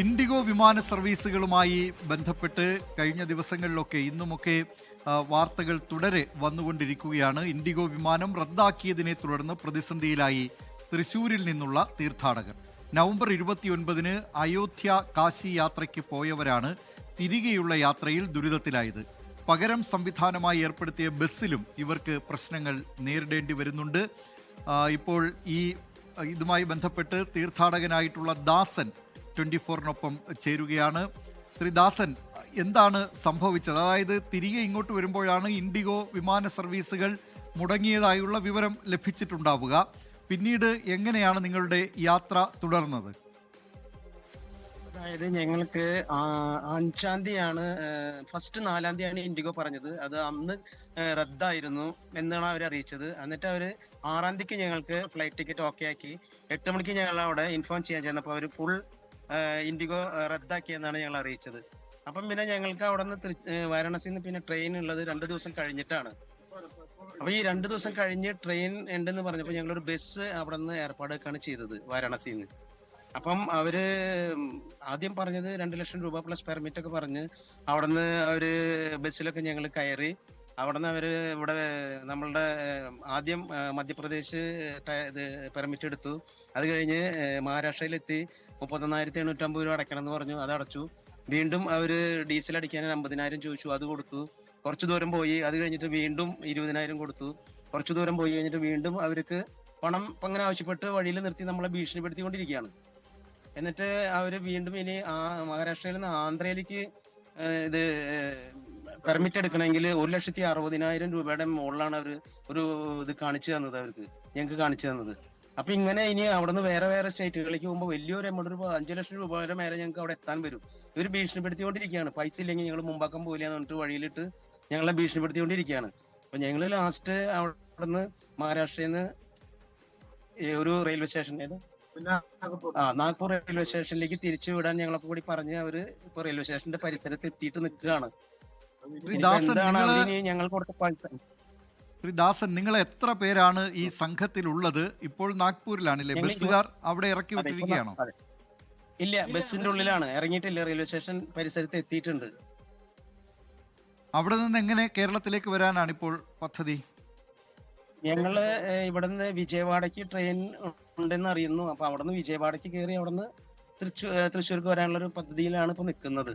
IndiGo വിമാന സർവീസുകളുമായി ബന്ധപ്പെട്ട് കഴിഞ്ഞ ദിവസങ്ങളിലൊക്കെ ഇന്നുമൊക്കെ വാർത്തകൾ തുടരെ വന്നുകൊണ്ടിരിക്കുകയാണ്. ഇൻഡിഗോ വിമാനം റദ്ദാക്കിയതിനെ തുടർന്ന് പ്രതിസന്ധിയിലായി തൃശൂരിൽ നിന്നുള്ള തീർത്ഥാടകർ. നവംബർ 29-ന് അയോധ്യ കാശി യാത്രയ്ക്ക് പോയവരാണ് തിരികെയുള്ള യാത്രയിൽ ദുരിതത്തിലായത്. പകരം സംവിധാനമായി ഏർപ്പെടുത്തിയ ബസ്സിലും ഇവർക്ക് പ്രശ്നങ്ങൾ നേരിടേണ്ടി വരുന്നുണ്ട്. ഇപ്പോൾ ഇതുമായി ബന്ധപ്പെട്ട് തീർത്ഥാടകനായിട്ടുള്ള ദാസൻ 24-നൊപ്പം ചേരുകയാണ്. ശ്രീ ദാസൻ, എന്താണ് സംഭവിച്ചത്? അതായത് തിരികെ ഇങ്ങോട്ട് വരുമ്പോഴാണ് ഇൻഡിഗോ വിമാന സർവീസുകൾ മുടങ്ങിയതായുള്ള വിവരം ലഭിച്ചിട്ടുണ്ടാവുക. പിന്നീട് എങ്ങനെയാണ് നിങ്ങളുടെ യാത്ര തുടർന്നത്? അതായത് ഞങ്ങൾക്ക് 5-ാം തീയതിയാണ് ഫസ്റ്റ് 4-ാം തീയതിയാണ് ഇൻഡിഗോ പറഞ്ഞത്. അത് അന്ന് റദ്ദായിരുന്നു എന്നാണ് അവർ അറിയിച്ചത്. എന്നിട്ട് അവർ 6-ാം തീയതിക്ക് ഞങ്ങൾക്ക് ഫ്ലൈറ്റ് ടിക്കറ്റ് ഓക്കെ ആക്കി. 8 മണിക്ക് ഞങ്ങൾ അവിടെ ഇൻഫോം ചെയ്യാൻ ചെന്നപ്പോൾ അവർ ഫുൾ ഇൻഡിഗോ റദ്ദാക്കിയെന്നാണ് ഞങ്ങൾ അറിയിച്ചത്. അപ്പം പിന്നെ ഞങ്ങൾക്ക് അവിടെ നിന്ന് വാരണാസിയിൽ നിന്ന് പിന്നെ ട്രെയിൻ ഉള്ളത് 2 ദിവസം കഴിഞ്ഞിട്ടാണ്. അപ്പൊ ഈ 2 ദിവസം കഴിഞ്ഞ് ട്രെയിൻ ഉണ്ടെന്ന് പറഞ്ഞപ്പോൾ ഞങ്ങളൊരു ബസ് അവിടെ നിന്ന് ഏർപ്പാടൊക്കെയാണ് ചെയ്തത് വാരണാസിയിൽ നിന്ന്. അപ്പം അവര് ആദ്യം പറഞ്ഞത് 2 ലക്ഷം രൂപ പ്ലസ് പെർമിറ്റ് ഒക്കെ പറഞ്ഞ് അവിടെ നിന്ന് അവര് ബസ്സിലൊക്കെ ഞങ്ങൾ കയറി. അവിടെ നിന്ന് അവര് ഇവിടെ നമ്മളുടെ ആദ്യം മധ്യപ്രദേശ് പെർമിറ്റ് എടുത്തു. അത് കഴിഞ്ഞ് മഹാരാഷ്ട്രയിലെത്തി 31,850 രൂപ അടയ്ക്കണം എന്ന് പറഞ്ഞു. അത് അടച്ചു. വീണ്ടും അവര് ഡീസൽ അടിക്കാൻ 50,000 ചോദിച്ചു, അത് കൊടുത്തു. കുറച്ചു ദൂരം പോയി, അത് കഴിഞ്ഞിട്ട് വീണ്ടും 20,000 കൊടുത്തു. കുറച്ചു ദൂരം പോയി കഴിഞ്ഞിട്ട് വീണ്ടും അവർക്ക് പണം അങ്ങനെ ആവശ്യപ്പെട്ട് വഴിയിൽ നിർത്തി നമ്മളെ ഭീഷണിപ്പെടുത്തിക്കൊണ്ടിരിക്കുകയാണ്. എന്നിട്ട് അവര് വീണ്ടും ഇനി മഹാരാഷ്ട്രയിൽ നിന്ന് ആന്ധ്രയിലേക്ക് ഇത് പെർമിറ്റ് എടുക്കണമെങ്കിൽ 1,60,000 രൂപയുടെ മുകളിലാണ് അവർ ഒരു ഇത് കാണിച്ചു തന്നത്. ഞങ്ങൾക്ക് കാണിച്ചു തന്നത്. അപ്പൊ ഇങ്ങനെ ഇനി അവിടെ നിന്ന് വേറെ സ്റ്റേറ്റുകളിലേക്ക് പോകുമ്പോൾ വലിയൊരു എമൗണ്ട്, ഒരു 5 ലക്ഷം രൂപ വരെ മേലെ ഞങ്ങൾക്ക് അവിടെ എത്താൻ വരും. ഇവർ ഭീഷണിപ്പെടുത്തിക്കൊണ്ടിരിക്കുകയാണ്. പൈസ ഇല്ലെങ്കിൽ ഞങ്ങൾ മുമ്പാക്കാൻ പോയില്ല എന്ന് പറഞ്ഞിട്ട് വഴിയിലിട്ട് ഞങ്ങളെ ഭീഷണിപ്പെടുത്തിക്കൊണ്ടിരിക്കുകയാണ്. അപ്പൊ ഞങ്ങള് ലാസ്റ്റ് അവിടെ നിന്ന് മഹാരാഷ്ട്രയിൽ നിന്ന് ഒരു റെയിൽവേ സ്റ്റേഷൻ നാഗ്പൂർ റെയിൽവേ സ്റ്റേഷനിലേക്ക് തിരിച്ചു വിടാൻ ഞങ്ങളൊക്കെ കൂടി പറഞ്ഞ് അവര് ഇപ്പൊ റെയിൽവേ സ്റ്റേഷന്റെ പരിസരത്ത് എത്തിയിട്ട് നിൽക്കുകയാണ്. ഞങ്ങൾ കൊടുത്ത പൈസ. ദാസൻ, നിങ്ങൾ എത്ര പേരാണ് ഈ സംഘത്തിലുള്ളത്? ഇപ്പോൾ നാഗ്പൂരിലാണല്ലേ? ബസ്സുകാർ അവിടെ ഇറക്കി വിട്ടിരിക്കുകയാണോ? ഇല്ല, ബസ്സിന്റെ ഉള്ളിലാണ്, ഇറങ്ങിയിട്ടില്ല. റെയിൽവേ സ്റ്റേഷൻ പരിസരത്ത് എത്തിയിട്ടുണ്ട്. അവിടെ നിന്ന് എങ്ങനെ കേരളത്തിലേക്ക് വരാനാണ് ഇപ്പോൾ പദ്ധതി? ഞങ്ങള് ഇവിടെ നിന്ന് വിജയവാഡയ്ക്ക് ട്രെയിൻ ഉണ്ടെന്ന് അറിയുന്നു. അപ്പൊ അവിടെ നിന്ന് വിജയവാഡയ്ക്ക് കയറി അവിടെ നിന്ന് തൃശ്ശൂർക്ക് വരാനുള്ള ഒരു പദ്ധതിയിലാണ് ഇപ്പൊ നിൽക്കുന്നത്.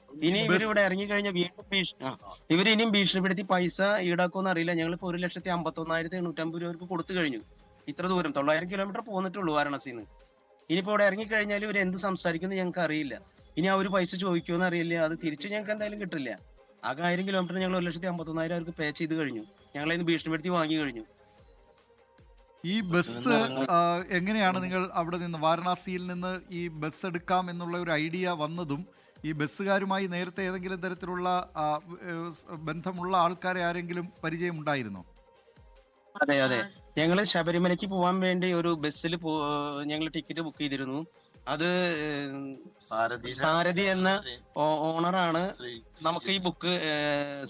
ഇനി ഇവരിവിടെ ഇറങ്ങി കഴിഞ്ഞാൽ വീണ്ടും ഇനിയും ഭീഷണിപ്പെടുത്തി പൈസ ഈടാക്കുമെന്ന് അറിയില്ല. ഞങ്ങളിപ്പോ 1,51,850 രൂപ കൊടുത്തു കഴിഞ്ഞു. ഇത്ര ദൂരം 900 കിലോമീറ്റർ പോന്നിട്ടുള്ളൂ വാരണാസിന്ന്. ഇനിയിപ്പോ ഇവിടെ ഇറങ്ങി കഴിഞ്ഞാൽ ഇവർ എന്ത് സംസാരിക്കുന്നു ഞങ്ങൾക്ക് അറിയില്ല. ഇനി ആ ഒരു പൈസ ചോദിക്കുമെന്ന് അറിയില്ല. അത് തിരിച്ചു ഞങ്ങൾക്ക് എന്തായാലും കിട്ടില്ല. ആകെ 1000 കിലോമീറ്റർ ഞങ്ങൾ 1,51,000 അവർക്ക് പേ ചെയ്ത് കഴിഞ്ഞു. ഞങ്ങളതിന് ഭീഷണിപ്പെടുത്തി വാങ്ങി കഴിഞ്ഞു. ഈ ബസ് എങ്ങനെയാണ് നിങ്ങൾ അവിടെ നിന്ന് വാരണാസിയിൽ നിന്ന് ഈ ബസ് എടുക്കാം എന്നുള്ള ഒരു ഐഡിയ വന്നതും ഈ ബസ്സുകാരുമായി നേരത്തെ ഏതെങ്കിലും തരത്തിലുള്ള ബന്ധമുള്ള ആൾക്കാരെ ആരെങ്കിലും പരിചയം ഉണ്ടായിരുന്നോ? അതെ, ഞങ്ങള് ശബരിമലയ്ക്ക് പോകാൻ വേണ്ടി ഒരു ബസ്സിൽ ഞങ്ങൾ ടിക്കറ്റ് ബുക്ക് ചെയ്തിരുന്നു. അത് സാരഥി എന്ന ഓണറാണ് നമുക്ക് ഈ ബുക്ക്,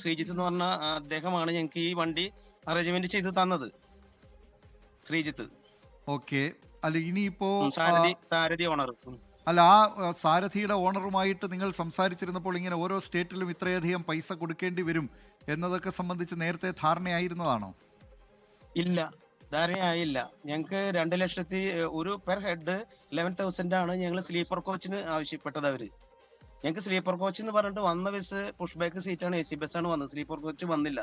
ശ്രീജിത്ത് എന്ന് പറഞ്ഞ അദ്ദേഹമാണ് ഞങ്ങൾക്ക് ഈ വണ്ടി അറേഞ്ച്മെന്റ് ചെയ്ത് തന്നത്. ശ്രീജിത്ത്. ഓക്കെ. അല്ല, ഇനിയിപ്പോ സാരഥി ഓണർ അല്ല, ആ സാരഥിയുടെ ഓണറുമായിട്ട് നിങ്ങൾ സംസാരിച്ചിരുന്നപ്പോൾ ഇങ്ങനെ ഓരോ സ്റ്റേറ്റിലും ഇത്രയധികം പൈസ കൊടുക്കേണ്ടി വരും എന്നതൊക്കെ സംബന്ധിച്ച് നേരത്തെ ധാരണയായിരുന്നതാണോ? ഇല്ല, ധാരണയായില്ല. ഞങ്ങൾക്ക് 2 ലക്ഷത്തി ഒരു പെർ ഹെഡ് 11,000 ആണ് ഞങ്ങൾ സ്ലീപ്പർ കോച്ചിന് ആവശ്യപ്പെട്ടത്. ഞങ്ങൾക്ക് സ്ലീപ്പർ കോച്ച് എന്ന് പറഞ്ഞിട്ട് വന്ന ബസ് പുഷ് ബാക്ക് സീറ്റാണ്, AC ബസ്സാണ് വന്നത്. സ്ലീപ്പർ കോച്ച് വന്നില്ല.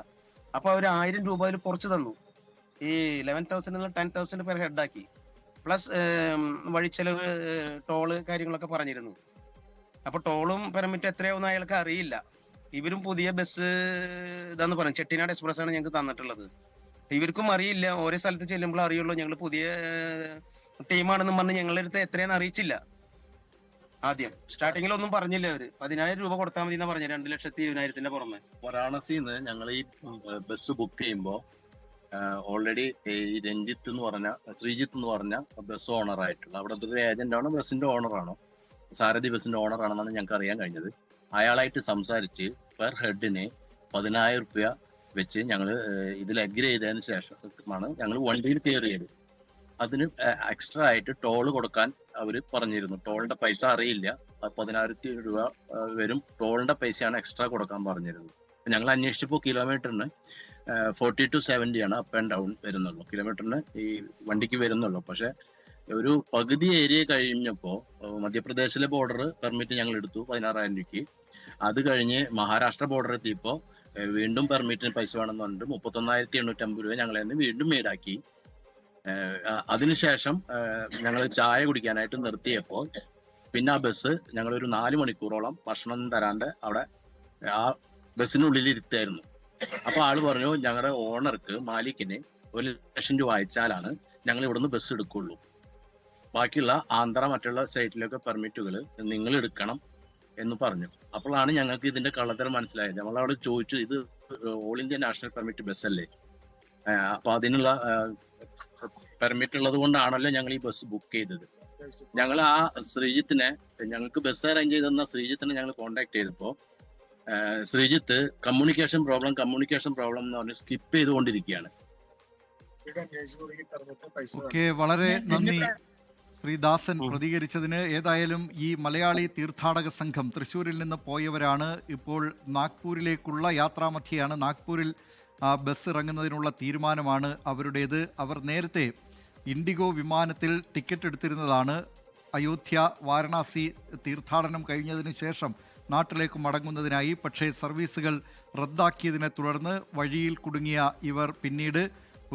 അപ്പൊ അവർ 1000 രൂപ അതിൽ കുറച്ച് തന്നു. ഈ 11,000 10,000 പെർ ഹെഡ് ആക്കി. പ്ലസ് വഴിച്ചെലവ്, ടോള് കാര്യങ്ങളൊക്കെ പറഞ്ഞിരുന്നു. അപ്പൊ ടോളും പെർമിറ്റ് എത്രയാവുന്ന അയാൾക്ക് അറിയില്ല. ഇവരും പുതിയ ബസ് ഇതാന്ന് പറയും, ചെട്ടിനാട് എക്സ്പ്രസ് ആണ് ഞങ്ങൾക്ക് തന്നിട്ടുള്ളത്. ഇവർക്കും അറിയില്ല. ഓരോ സ്ഥലത്ത് ചെല്ലുമ്പോൾ അറിയുള്ളൂ ഞങ്ങൾ പുതിയ ടീമാണെന്ന് പറഞ്ഞ് ഞങ്ങളുടെ അടുത്ത് എത്രയാന്ന് അറിയിച്ചില്ല. ആദ്യം സ്റ്റാർട്ടിങ്ങിൽ ഒന്നും പറഞ്ഞില്ല. അവര് 10,000 രൂപ കൊടുത്താൽ മതി എന്നാ പറഞ്ഞു, 2,20,000 പുറമെ. വാരാണസിന്ന് ഞങ്ങൾ ഈ ബസ് ബുക്ക് ചെയ്യുമ്പോൾ ഓൾറെഡി ഈ രഞ്ജിത്ത് എന്ന് പറഞ്ഞ ശ്രീജിത്ത് എന്ന് പറഞ്ഞ ബസ് ഓണർ ആയിട്ടുള്ള അവിടുത്തെ ഒരു ഏജന്റാണോ ബസ്സിന്റെ ഓണറാണോ സാരഥി ബസ്സിന്റെ ഓണറാണെന്നാണ് ഞങ്ങൾക്ക് അറിയാൻ കഴിഞ്ഞത്. അയാളായിട്ട് സംസാരിച്ച് പെർ ഹെഡിന് 10,000 രൂപ വെച്ച് ഞങ്ങൾ ഇതിൽ അഗ്രി ചെയ്തതിന് ശേഷമാണ് ഞങ്ങൾ വണ്ടിയിൽ കയറിയത്. അതിന് എക്സ്ട്രാ ആയിട്ട് ടോള് കൊടുക്കാൻ അവർ പറഞ്ഞിരുന്നു. ടോളിന്റെ പൈസ അറിയില്ല, 10,000 രൂപ വരും. ടോളിന്റെ പൈസയാണ് എക്സ്ട്രാ കൊടുക്കാൻ പറഞ്ഞിരുന്നത്. ഞങ്ങൾ അന്വേഷിച്ചപ്പോൾ കിലോമീറ്ററിന് 40 to 70 ആണ് അപ്പ് ആൻഡ് ഡൗൺ വരുന്നുള്ളൂ, കിലോമീറ്ററിന് ഈ വണ്ടിക്ക് വരുന്നുള്ളൂ. പക്ഷെ ഒരു പകുതി ഏരിയ കഴിഞ്ഞപ്പോൾ മധ്യപ്രദേശിലെ ബോർഡർ പെർമിറ്റ് ഞങ്ങൾ എടുത്തു 16,000 രൂപയ്ക്ക്. അത് കഴിഞ്ഞ് മഹാരാഷ്ട്ര ബോർഡർ എത്തിയപ്പോൾ വീണ്ടും പെർമിറ്റിന് പൈസ വേണമെന്ന് പറഞ്ഞിട്ട് 31,850 രൂപ ഞങ്ങളെ വീണ്ടും ഈടാക്കി. അതിനുശേഷം ഞങ്ങൾ ചായ കുടിക്കാനായിട്ട് നിർത്തിയപ്പോൾ പിന്നെ ആ ബസ് ഞങ്ങളൊരു 4 മണിക്കൂറോളം ഭക്ഷണം തരാണ്ട് അവിടെ ആ ബസ്സിനുള്ളിൽ ഇരുത്തായിരുന്നു. അപ്പൊ ആള് പറഞ്ഞു ഞങ്ങളുടെ ഓണർക്ക് മാലിക്കിന് 1,00,000 രൂപ അയച്ചാലാണ് ഞങ്ങൾ ഇവിടുന്ന് ബസ് എടുക്കുള്ളൂ, ബാക്കിയുള്ള ആന്ധ്ര മറ്റുള്ള സ്റ്റേറ്റിലൊക്കെ പെർമിറ്റുകൾ നിങ്ങൾ എടുക്കണം എന്ന് പറഞ്ഞു. അപ്പോഴാണ് ഞങ്ങൾക്ക് ഇതിന്റെ കള്ളത്തരം മനസ്സിലായത്. നമ്മളവിടെ ചോദിച്ചു, ഇത് all India national permit bus അല്ലേ, അപ്പൊ അതിനുള്ള പെർമിറ്റ് ഉള്ളത് കൊണ്ടാണല്ലോ ഞങ്ങൾ ഈ ബസ് ബുക്ക് ചെയ്തത്. ഞങ്ങൾ ആ ശ്രീജിത്തിനെ, ഞങ്ങൾക്ക് ബസ് അറേഞ്ച് ചെയ്തെന്ന ശ്രീജിത്തിനെ ഞങ്ങൾ കോണ്ടാക്ട് ചെയ്തപ്പോൾ ശ്രീജിത്ത് കമ്മ്യൂണിക്കേഷൻ പ്രോബ്ലം എന്ന് പറഞ്ഞ് സ്കിപ്പ് ചെയ്തുകൊണ്ടിരിക്കുകയാണ്. ഓക്കെ, വളരെ നന്ദി ശ്രീ ദാസൻ പ്രതികരിച്ചതിന്. ഏതായാലും ഈ മലയാളി തീർത്ഥാടക സംഘം തൃശ്ശൂരിൽ നിന്ന് പോയവരാണ്. ഇപ്പോൾ നാഗ്പൂരിലേക്കുള്ള യാത്രാമധ്യയാണ്. നാഗ്പൂരിൽ ബസ് ഇറങ്ങുന്നതിനുള്ള തീരുമാനമാണ് അവരുടേത്. അവർ നേരത്തെ ഇൻഡിഗോ വിമാനത്തിൽ ടിക്കറ്റ് എടുത്തിരുന്നതാണ്. അയോധ്യ വാരണാസി തീർത്ഥാടനം കഴിഞ്ഞതിന് ശേഷം നാട്ടിലേക്ക് മടങ്ങുന്നതിനായി. പക്ഷേ സർവീസുകൾ റദ്ദാക്കിയതിനെ തുടർന്ന് വഴിയിൽ കുടുങ്ങിയ ഇവർ പിന്നീട്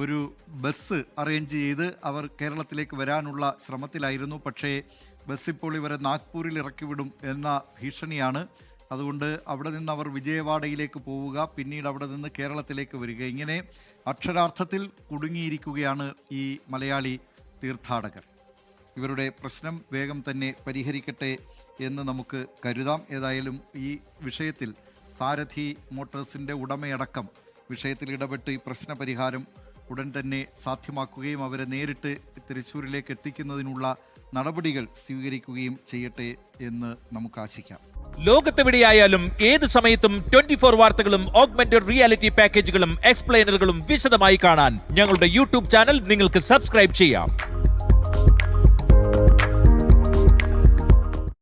ഒരു ബസ് അറേഞ്ച് ചെയ്ത് അവർ കേരളത്തിലേക്ക് വരാനുള്ള ശ്രമത്തിലായിരുന്നു. പക്ഷേ ബസ് ഇപ്പോൾ ഇവരെ നാഗ്പൂരിൽ ഇറക്കിവിടും എന്ന ഭീഷണിയാണ്. അതുകൊണ്ട് അവിടെ നിന്ന് അവർ വിജയവാഡയിലേക്ക് പോവുക, പിന്നീട് അവിടെ നിന്ന് കേരളത്തിലേക്ക് വരിക. ഇങ്ങനെ അക്ഷരാർത്ഥത്തിൽ കുടുങ്ങിയിരിക്കുകയാണ് ഈ മലയാളി തീർത്ഥാടകർ. ഇവരുടെ പ്രശ്നം വേഗം തന്നെ പരിഹരിക്കട്ടെ എന്ന് നമുക്ക് കരുതാം. ഏതായാലും ഈ വിഷയത്തിൽ സാരഥി മോട്ടോഴ്സിൻ്റെ ഉടമയടക്കം വിഷയത്തിൽ ഇടപെട്ട് ഈ പ്രശ്ന പരിഹാരം ഉടൻ തന്നെ സാധ്യമാക്കുകയും അവരെ നേരിട്ട് തൃശ്ശൂരിലേക്ക് എത്തിക്കുന്നതിനുള്ള നടപടികൾ സ്വീകരിക്കുകയും ചെയ്യട്ടെ എന്ന് നമുക്ക് ആശിക്കാം. ലോകത്തെവിടെയായാലും ഏത് സമയത്തും 24 വാർത്തകളും ഓഗ്മെന്റഡ് റിയാലിറ്റി പാക്കേജുകളും എക്സ്പ്ലെയിനറുകളും വിശദമായി കാണാൻ ഞങ്ങളുടെ യൂട്യൂബ് ചാനൽ നിങ്ങൾക്ക് സബ്സ്ക്രൈബ് ചെയ്യാം.